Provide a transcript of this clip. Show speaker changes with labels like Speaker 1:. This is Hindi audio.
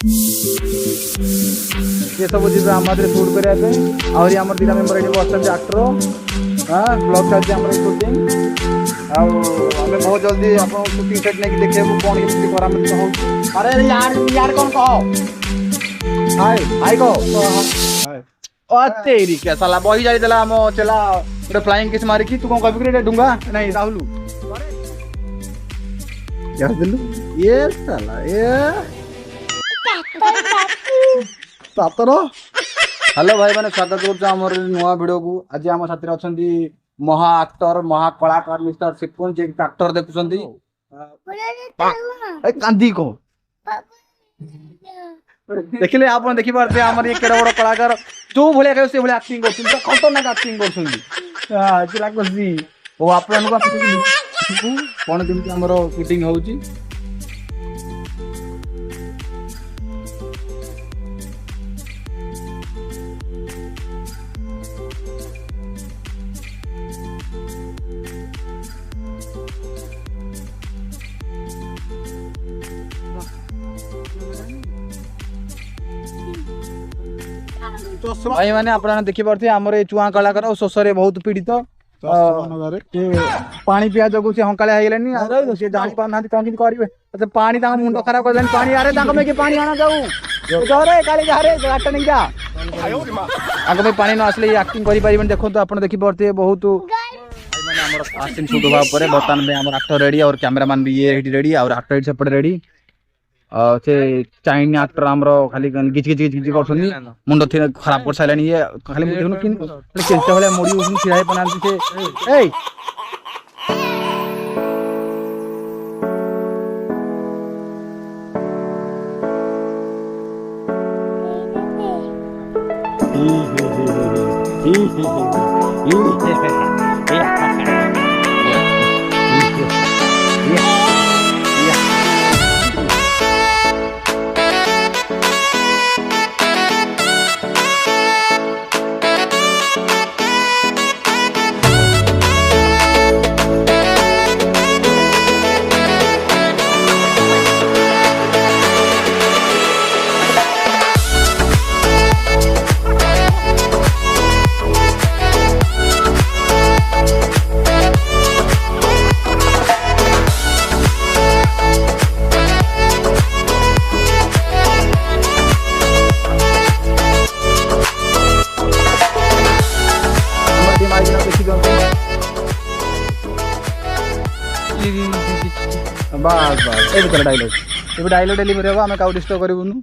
Speaker 1: ये सब जी आम सुट करने आहरी आम दीटा मेम्बर ये बस आक्टर हाँ ब्लॉग चलती आम सुटिंग आम बहुत जल्दी आप सुटिंग सेट नहीं देखा कौन केमती परामर्श हो अरे यार यार कौन कह हाय हाय कह तेरी क्या साला बही जाइला आम चला गोटे फ्लाइंग किस मारिकी तू कौन कह डुंगा नहीं राहुल ये साला ये सातर हेलो भाई मैंने स्वागत कर नुआ वीडियो को आज आम साथी अच्छा महा एक्टर महा कलाकार मिस्टर सिपुन जी एक्टर देखुं कांदी को देखिले आप देखी पारे आम ये केड़ बड़ कलाकार जो भाया कह से भाया एक्टिंग कर खतरनाक एक्टिंग कर कौन केमती आम शूटिंग हो भाई मैंने आप देखी पारे आमर ये चुआ कलाकार और शोष बहुत पीड़ित पानी पिया जो हंकालिया हो गलानी जानी पाना कौन करेंगे पानी मुंड खराब कर पानी आरे पानी आना जाऊ गाट नहीं जा पानी न आसले एक्टिंग करें देखो आप देखी पारे बहुत शूट होगा बर्तमान में एक्टर रेडी और कैमरामैन भी ये रेडी और एक्टर सेपटे रेडी से चाइना एक्टर आमर खाली गिच गिच गिच गिच कर मुंड खराब कर सारे ये खाली चेष्टा भाई मुड़ी छिड़ा पना बस बस डायलॉग डायलॉग डेलीवरी हम क्या डिस्टर्ब करूँ